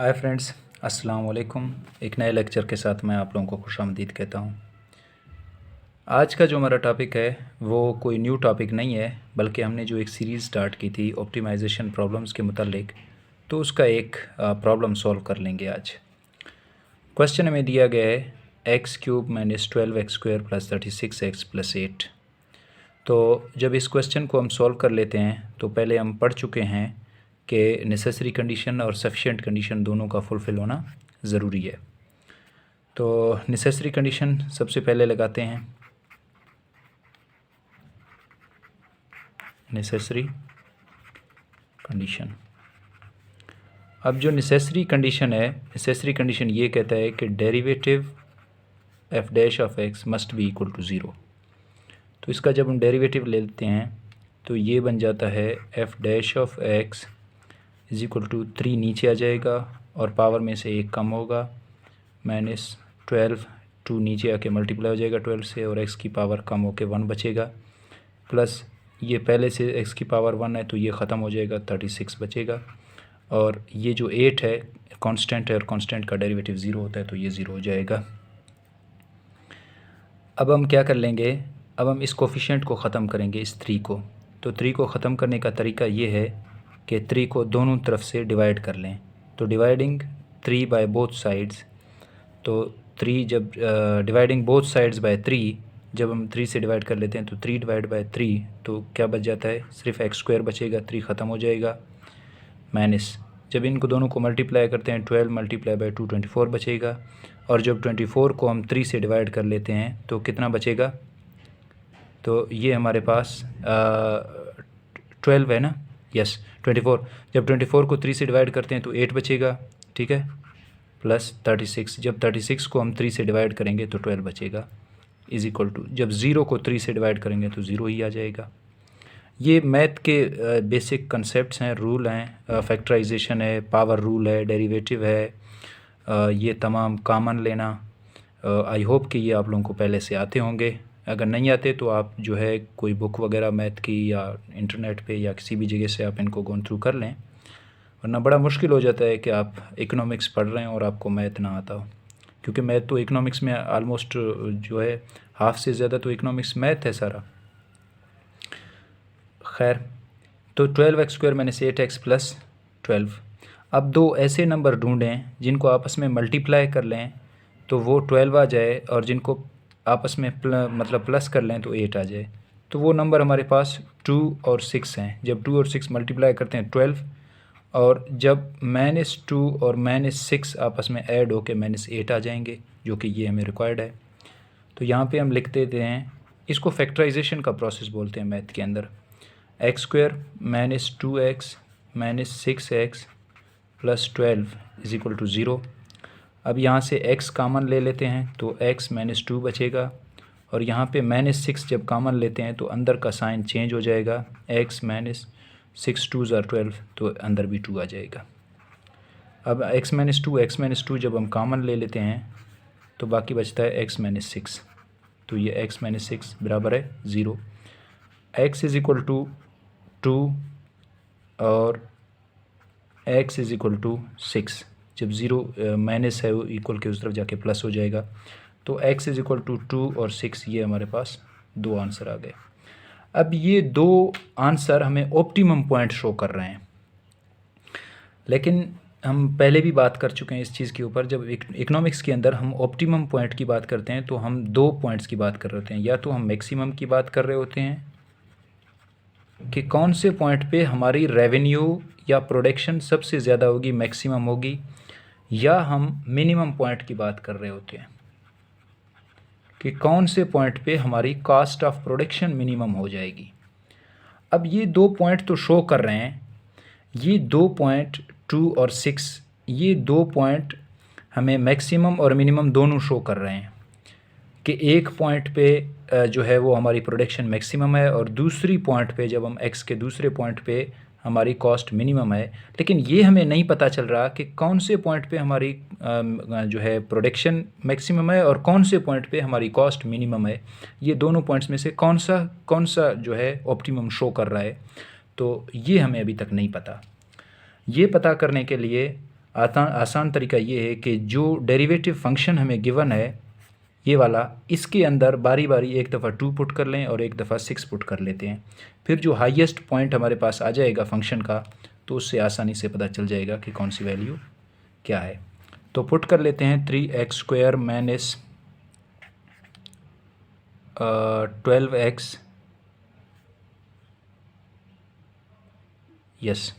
Hi friends, अस्सलाम वालेकुम। एक नए लेक्चर के साथ मैं आप लोगों को खुशामदीद कहता हूँ। आज का जो हमारा टॉपिक है वो कोई न्यू टॉपिक नहीं है, बल्कि हमने जो एक सीरीज़ स्टार्ट की थी ऑप्टिमाइजेशन प्रॉब्लम्स के मुतालिक, तो उसका एक प्रॉब्लम सॉल्व कर लेंगे आज। क्वेश्चन हमें दिया गया है x³ - 12x² + 36x + 8। तो जब इस क्वेश्चन को हम सॉल्व कर लेते हैं तो पहले हम पढ़ चुके हैं कि नेसेसरी कंडीशन और सफिशिएंट कंडीशन दोनों का फुलफ़िल होना ज़रूरी है। तो नेसेसरी कंडीशन सबसे पहले लगाते हैं, नेसेसरी कंडीशन। अब जो नेसेसरी कंडीशन है, नेसेसरी कंडीशन ये कहता है कि derivative f' must be equal to 0। तो इसका जब हम डेरिवेटिव लेते हैं तो ये बन जाता है f' इज़ इक्वल टू 3 नीचे आ जाएगा और पावर में से 1 कम होगा, -12 2 नीचे आके मल्टीप्लाई हो जाएगा 12 से और x की पावर कम होके 1 बचेगा, प्लस ये पहले से x की पावर 1 है तो ये ख़त्म हो जाएगा, 36 बचेगा। और ये जो 8 है कांस्टेंट है और कांस्टेंट का डेरिवेटिव 0 होता है तो ये 0 हो जाएगा। अब हम क्या कर लेंगे, अब हम इस कोफिशिएंट को ख़त्म करेंगे, इस 3 को। तो 3 को ख़त्म करने का तरीका ये है कि 3 को दोनों तरफ से डिवाइड कर लें। तो डिवाइडिंग 3 बाय बोथ साइड्स, तो 3 जब डिवाइडिंग बोथ साइड्स बाय 3, जब हम 3 से डिवाइड कर लेते हैं तो 3 डिवाइड बाय 3 तो क्या बच जाता है, सिर्फ x² बचेगा, 3 ख़त्म हो जाएगा। माइनस जब इनको दोनों को मल्टीप्लाई करते हैं 12 मल्टीप्लाई बाय 2 24 बचेगा। और जब 24 को हम 3 से डिवाइड कर लेते हैं तो कितना बचेगा, तो ये हमारे पास 12 है ना, यस 24। जब 24 को 3 से डिवाइड करते हैं तो 8 बचेगा, ठीक है, प्लस 36। जब 36 को हम 3 से डिवाइड करेंगे तो 12 बचेगा, इज़ इक्वल टू, जब 0 को 3 से डिवाइड करेंगे तो 0 ही आ जाएगा। ये मैथ के बेसिक कंसेप्ट्स हैं, रूल हैं, फैक्टराइजेशन है, पावर रूल है, डेरिवेटिव है, ये तमाम कॉमन लेना। आई होप कि ये आप लोगों को पहले से आते होंगे। अगर नहीं आते तो आप जो है कोई बुक वगैरह मैथ की या इंटरनेट पे या किसी भी जगह से आप इनको गोन थ्रू कर लें, वरना बड़ा मुश्किल हो जाता है कि आप इकोनॉमिक्स पढ़ रहे हैं और आपको मैथ ना आता हो, क्योंकि मैथ तो इकोनॉमिक्स में आलमोस्ट जो है हाफ से ज़्यादा तो इकोनॉमिक्स मैथ है सारा। खैर, तो 12x² - 8x + 12। अब दो ऐसे नंबर ढूंढें जिनको आपस में मल्टीप्लाई कर लें तो वो 12 आ जाए, और जिनको आपस में मतलब प्लस कर लें तो 8 आ जाए। तो वो नंबर हमारे पास 2 और 6 हैं। जब 2 और 6 मल्टीप्लाई करते हैं 12, और जब -2 और -6 आपस में ऐड होके -8 आ जाएंगे, जो कि ये हमें रिक्वायर्ड है। तो यहाँ पे हम लिख देते हैं, इसको फैक्टराइजेशन का प्रोसेस बोलते हैं मैथ के अंदर। x² - 2x - 6x + 12 is equal to 0। अब यहाँ से x कॉमन ले लेते हैं तो x - 2 बचेगा, और यहाँ पे -6 जब कॉमन लेते हैं तो अंदर का साइन चेंज हो जाएगा, x - 6 2 = 12, तो अंदर भी 2 आ जाएगा। अब x - 2 जब हम कॉमन ले लेते हैं तो बाकी बचता है x - 6, तो ये x - 6 बराबर है 0। x इज़ इक्वल टू 2 और x इज़ इक्वल टू 6। जब 0 माइनस है वो इक्वल के उस तरफ जाके प्लस हो जाएगा, तो x इज़ इक्वल टू 2 और 6, ये हमारे पास दो आंसर आ गए। अब ये दो आंसर हमें ऑप्टिमम पॉइंट शो कर रहे हैं, लेकिन हम पहले भी बात कर चुके हैं इस चीज़ के ऊपर। जब इकोनॉमिक्स के अंदर हम ऑप्टिमम पॉइंट की बात करते हैं तो हम दो पॉइंट्स की बात कर रहे होते हैं, या तो हम मैक्सिमम की बात कर रहे होते हैं कि कौन से पॉइंट पे हमारी रेवेन्यू या प्रोडक्शन सबसे ज़्यादा होगी, मैक्सिमम होगी, या हम मिनिमम पॉइंट की बात कर रहे होते हैं कि कौन से पॉइंट पे हमारी कॉस्ट ऑफ प्रोडक्शन मिनिमम हो जाएगी। अब ये दो पॉइंट तो शो कर रहे हैं, ये दो पॉइंट 2 और 6, ये दो पॉइंट हमें मैक्सिमम और मिनिमम दोनों शो कर रहे हैं कि एक पॉइंट पे जो है वो हमारी प्रोडक्शन मैक्सिमम है, और दूसरी पॉइंट पे जब हम x के दूसरे पॉइंट पे हमारी कॉस्ट मिनिमम है। लेकिन ये हमें नहीं पता चल रहा कि कौन से पॉइंट पे हमारी जो है प्रोडक्शन मैक्सिमम है और कौन से पॉइंट पे हमारी कॉस्ट मिनिमम है। ये दोनों पॉइंट्स में से कौन सा जो है ऑप्टिमम शो कर रहा है, तो ये हमें अभी तक नहीं पता। ये पता करने के लिए आसान तरीका ये है कि जो डेरिवेटिव फंक्शन हमें गिवन है ये वाला, इसके अंदर बारी बारी एक दफ़ा 2 पुट कर लें और एक दफ़ा 6 पुट कर लेते हैं। फिर जो हाईएस्ट पॉइंट हमारे पास आ जाएगा फंक्शन का, तो उससे आसानी से पता चल जाएगा कि कौन सी वैल्यू क्या है। तो पुट कर लेते हैं 3x² minus 12x, yes.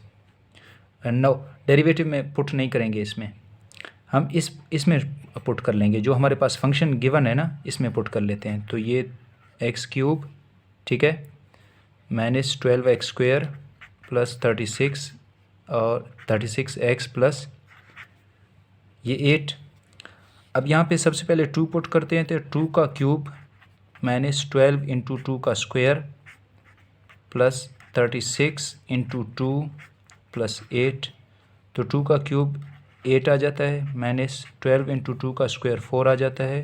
No, derivative में पुट नहीं करेंगे, इसमें हम इसमें पुट कर लेंगे। जो हमारे पास फंक्शन गिवन है ना, इसमें पुट कर लेते हैं। तो ये x³ ठीक है, माइनस 12x² प्लस 36 और 36x प्लस ये 8। अब यहाँ पे सबसे पहले 2 पुट करते हैं, तो 2 का क्यूब माइनस 12 इंटू 2 का स्क्वायर प्लस 36 इंटू 2 प्लस 8। तो 2 का क्यूब 8 आ जाता है, माइनस 12 इंटू 2 का स्क्वायर 4 आ जाता है,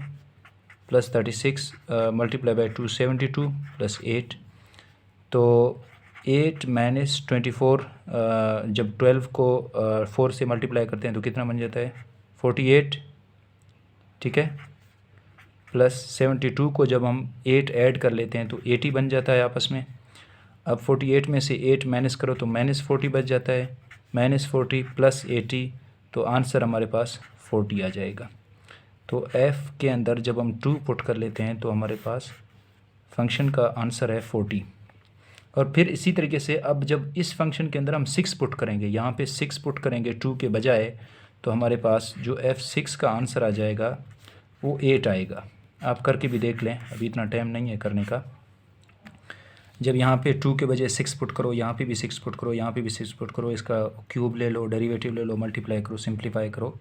प्लस 36 मल्टीप्लाई बाई 2 72 प्लस 8। तो 8 माइनस 24 जब 12 को 4 से मल्टीप्लाई करते हैं तो कितना बन जाता है 48, ठीक है। प्लस 72 को जब हम 8 ऐड कर लेते हैं तो 80 बन जाता है आपस में। अब 48 में से 8 माइनस करो तो माइनस 40 बच जाता है, माइनस 40 प्लस 80, तो आंसर हमारे पास 40 आ जाएगा। तो f के अंदर जब हम 2 पुट कर लेते हैं तो हमारे पास फंक्शन का आंसर है 40। और फिर इसी तरीके से अब जब इस फंक्शन के अंदर हम 6 पुट करेंगे, यहाँ पे 6 पुट करेंगे 2 के बजाय, तो हमारे पास जो f6 का आंसर आ जाएगा वो 8 आएगा। आप करके भी देख लें, अभी इतना टाइम नहीं है करने का। जब यहाँ पे 2 के बजाय 6 पुट करो, यहाँ पे भी 6 पुट करो, यहाँ पे भी 6 पुट करो, इसका क्यूब ले लो, डेरिवेटिव ले लो, मल्टीप्लाई करो, सिंप्लीफाई करो,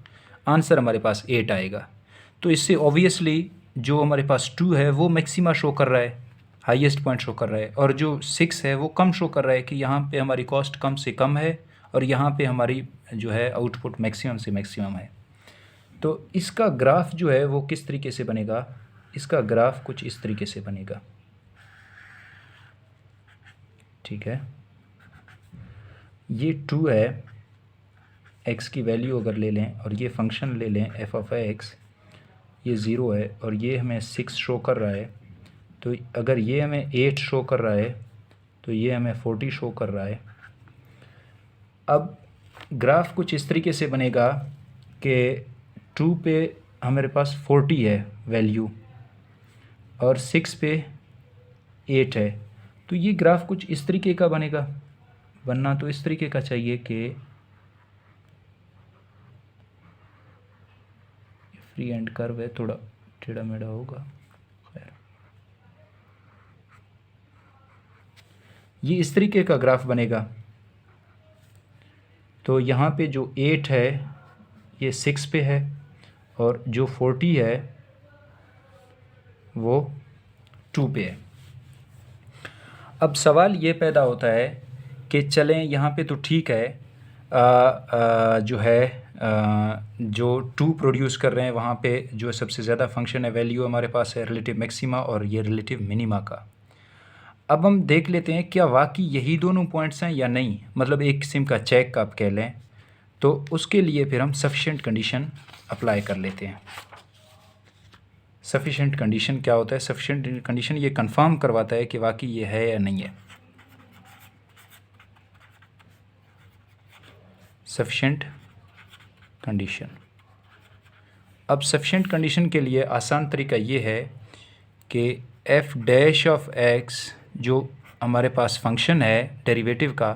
आंसर हमारे पास 8 आएगा। तो इससे ऑब्वियसली जो हमारे पास 2 है वो मैक्सिमा शो कर रहा है, हाईएस्ट पॉइंट शो कर रहा है, और जो 6 है वो कम शो कर रहा है कि यहाँ पे हमारी कॉस्ट कम से कम है और यहाँ पे हमारी जो है आउटपुट मैक्सिमम से मैक्सिमम है। तो इसका ग्राफ जो है वो किस तरीके से बनेगा, इसका ग्राफ कुछ इस तरीके से बनेगा, ठीक है। ये 2 है, x की वैल्यू अगर ले लें और ये फंक्शन ले लें f(x), ये 0 है और ये हमें 6 शो कर रहा है। तो अगर ये हमें 8 शो कर रहा है तो ये हमें 40 शो कर रहा है। अब ग्राफ कुछ इस तरीके से बनेगा कि 2 पे हमारे पास 40 है वैल्यू और 6 पे 8 है। तो ये ग्राफ कुछ इस तरीके का बनेगा, बनना तो इस तरीके का चाहिए कि फ्री एंड कर्व है, थोड़ा टेढ़ा मेढ़ा होगा, खैर ये इस तरीके का ग्राफ बनेगा। तो यहाँ पे जो 8 है ये 6 पे है और जो 40 है वो 2 पे है। अब सवाल ये पैदा होता है कि चलें यहाँ पे तो ठीक है, जो है जो 2 प्रोड्यूस कर रहे हैं वहाँ पे जो सबसे ज़्यादा फंक्शन है वैल्यू हमारे पास है रिलेटिव मैक्सिमा और ये रिलेटिव मिनिमा का। अब हम देख लेते हैं क्या वाकई यही दोनों पॉइंट्स हैं या नहीं, मतलब एक किस्म का चेक आप कह लें। तो उसके लिए फिर हम सफिशिएंट कंडीशन अप्लाई कर लेते हैं। सफिशिएंट कंडीशन क्या होता है, सफिशिएंट कंडीशन ये कंफर्म करवाता है कि वाकई ये है या नहीं है। सफिशिएंट कंडीशन, अब सफिशिएंट कंडीशन के लिए आसान तरीका ये है कि f(x) जो हमारे पास फंक्शन है डेरिवेटिव का,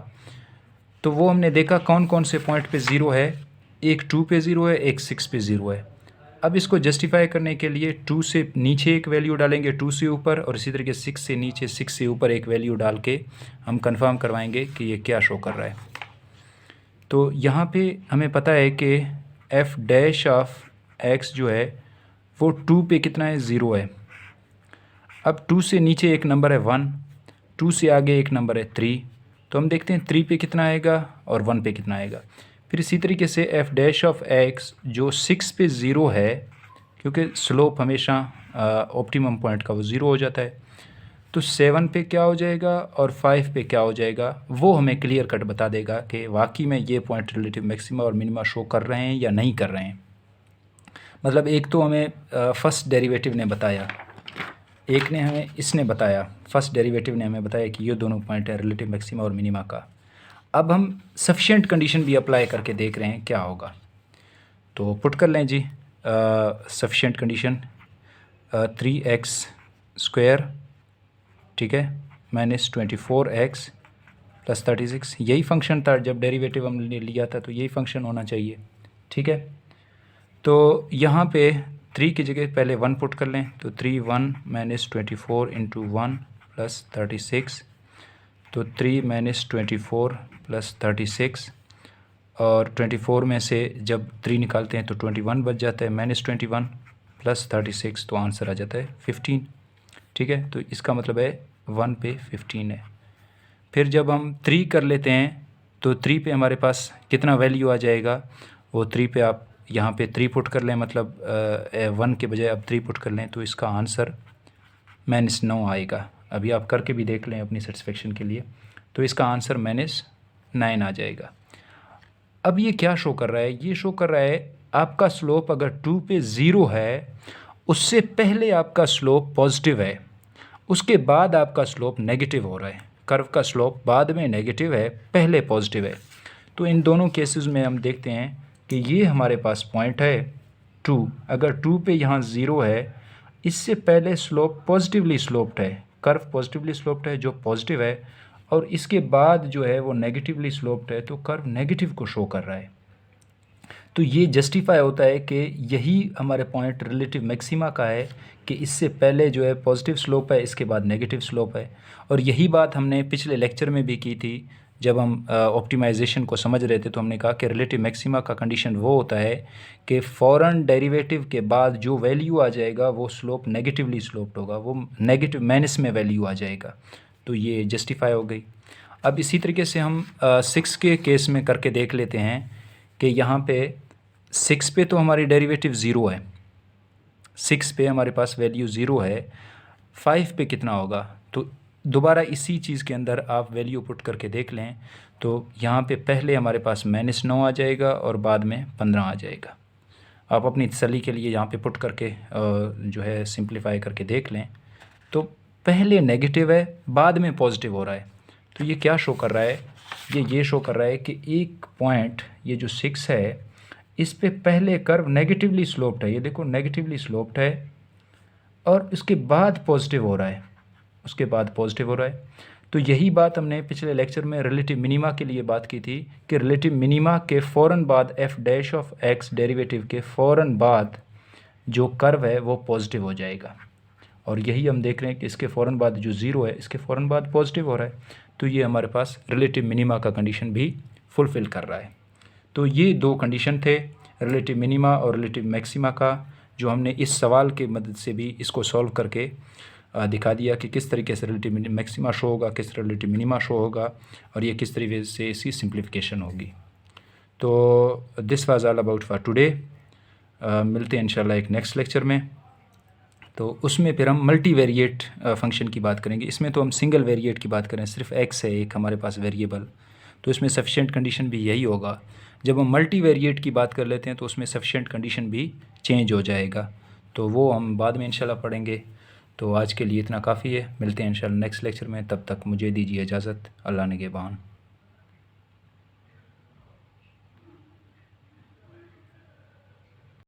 तो वो हमने देखा कौन कौन से पॉइंट पे 0 है, एक 2 पे 0 है, एक 6 पे 0 है। अब इसको जस्टिफाई करने के लिए 2 से नीचे एक वैल्यू डालेंगे 2 से ऊपर, और इसी तरीके 6 से नीचे 6 से ऊपर एक वैल्यू डाल के हम कंफर्म करवाएंगे कि ये क्या शो कर रहा है। तो यहाँ पे हमें पता है कि f(x) जो है वो 2 पे कितना है, 0 है। अब 2 से नीचे एक नंबर है 1, 2 से आगे एक नंबर है 3, तो हम देखते हैं 3 पे कितना आएगा और 1 पे कितना आएगा। फिर इसी तरीके से f(x) जो 6 पे 0 है, क्योंकि स्लोप हमेशा ऑप्टिमम पॉइंट का वो 0 हो जाता है, तो 7 पे क्या हो जाएगा और 5 पे क्या हो जाएगा, वो हमें क्लियर कट बता देगा कि वाकई में ये पॉइंट रिलेटिव मैक्सिमा और मिनिमा शो कर रहे हैं या नहीं कर रहे हैं। मतलब एक तो हमें फर्स्ट डेरिवेटिव ने बताया, एक ने हमें इसने बताया, फर्स्ट डेरिवेटिव ने हमें बताया कि ये दोनों पॉइंट है रिलेटिव मैक्सिमा और मिनिमा का। अब हम सफिशिएंट कंडीशन भी अप्लाई करके देख रहे हैं क्या होगा। तो पुट कर लें जी सफिशिएंट कंडीशन 3x², ठीक है, -24x + 36, यही फंक्शन था जब डेरिवेटिव हमने लिया था, तो यही फंक्शन होना चाहिए, ठीक है। तो यहाँ पे 3 की जगह पहले 1 पुट कर लें, तो 3 1 -24 × 1 + 36, तो 3 -24 + 36, और 24 में से जब 3 निकालते हैं तो 21 बच जाता है, -21 + 36, तो आंसर आ जाता है 15, ठीक है। तो इसका मतलब है 1 पे 15 है। फिर जब हम 3 कर लेते हैं तो 3 पे हमारे पास कितना वैल्यू आ जाएगा, वो 3 पे आप यहाँ पे 3 पुट कर लें, मतलब 1 के बजाय अब 3 पुट कर लें, तो इसका आंसर -9 आएगा। अभी आप करके भी देख लें अपनी सेटिस्फेक्शन के लिए, तो इसका आंसर -9 आ जाएगा। अब ये क्या शो कर रहा है, ये शो कर रहा है आपका स्लोप अगर 2 पे 0 है, उससे पहले आपका स्लोप पॉजिटिव है, उसके बाद आपका स्लोप नेगेटिव हो रहा है। कर्व का स्लोप बाद में नेगेटिव है, पहले पॉजिटिव है। तो इन दोनों केसेस में हम देखते हैं कि ये हमारे पास पॉइंट है 2, अगर 2 पे यहाँ 0 है, इससे पहले स्लोप पॉजिटिवली स्लोप्ड है, कर्व पॉजिटिवली स्लोप्ड है जो पॉजिटिव है, और इसके बाद जो है वो नेगेटिवली स्लोप्ड है, तो कर्व नेगेटिव को शो कर रहा है। तो ये जस्टिफाई होता है कि यही हमारे पॉइंट रिलेटिव मैक्सिमा का है कि इससे पहले जो है पॉजिटिव स्लोप है, इसके बाद नेगेटिव स्लोप है। और यही बात हमने पिछले लेक्चर में भी की थी, जब हम ऑप्टिमाइजेशन को समझ रहे थे, तो हमने कहा कि रिलेटिव मैक्सिमा का कंडीशन वो होता है कि फ़ौरन डेरिवेटिव के बाद जो वैल्यू आ जाएगा वो स्लोप नेगेटिवली स्लोप्ड होगा, वो नेगेटिव माइनस में वैल्यू आ जाएगा। तो ये जस्टिफाई हो गई। अब इसी तरीके से हम 6 के केस में करके देख लेते हैं कि यहाँ पे 6 पे तो हमारी डेरिवेटिव 0 है, 6 पे हमारे पास वैल्यू 0 है, 5 पे कितना होगा, तो दोबारा इसी चीज़ के अंदर आप वैल्यू पुट करके देख लें, तो यहाँ पे पहले हमारे पास -9 आ जाएगा और बाद में 15 आ जाएगा। आप अपनी तसल्ली के लिए यहाँ पे पुट करके जो है सिंप्लीफाई करके देख लें, तो पहले नेगेटिव है, बाद में पॉजिटिव हो रहा है। तो ये क्या शो कर रहा है, ये शो कर रहा है कि एक पॉइंट ये जो 6 है, इस पे पहले कर्व नेगेटिवली स्लोप्ड है, ये देखो नेगेटिवली स्लोप्ड है, और उसके बाद पॉजिटिव हो रहा है, उसके बाद पॉजिटिव हो रहा है। तो यही बात हमने पिछले लेक्चर में रिलेटिव मिनिमा के लिए बात की थी कि रिलेटिव मिनिमा के फ़ौरन बाद f' डेरिवेटिव के फ़ौरन बाद जो कर्व है वो पॉजिटिव हो जाएगा, और यही हम देख रहे हैं कि इसके फ़ौरन बाद जो 0 है, इसके फ़ौरन बाद पॉजिटिव हो रहा है। तो ये हमारे पास रिलेटिव मिनिमा का कंडीशन भी फुलफ़िल कर रहा है। तो ये 2 कंडीशन थे रिलेटिव मिनिमा और रिलेटिव मैक्सिमा का, जो हमने इस सवाल के मदद से भी इसको सॉल्व करके दिखा दिया कि किस तरीके से रिलेटिव मैक्सिमा शो होगा, किस रिलेटिव मिनिमा शो होगा, और ये किस तरीके से इसकी सिंप्लीफिकेशन होगी। तो this was all about for today. मिलते हैं इंशाल्लाह एक नेक्स्ट लेक्चर में। तो उसमें फिर हम मल्टी वेरिएट फंक्शन की बात करेंगे। इसमें तो हम सिंगल वेरिएट की बात करें, सिर्फ x है एक हमारे पास वेरिएबल, तो इसमें सफिशिएंट कंडीशन भी यही होगा। जब हम मल्टी वेरिएट की बात कर लेते हैं तो उसमें सफिशिएंट कंडीशन भी चेंज हो जाएगा, तो वो हम बाद में इंशाल्लाह पढ़ेंगे। तो आज के लिए इतना काफ़ी है, मिलते हैं इंशाल्लाह नेक्स्ट लेक्चर में, तब तक मुझे दीजिए इजाज़त। अल्लाह निगहबान।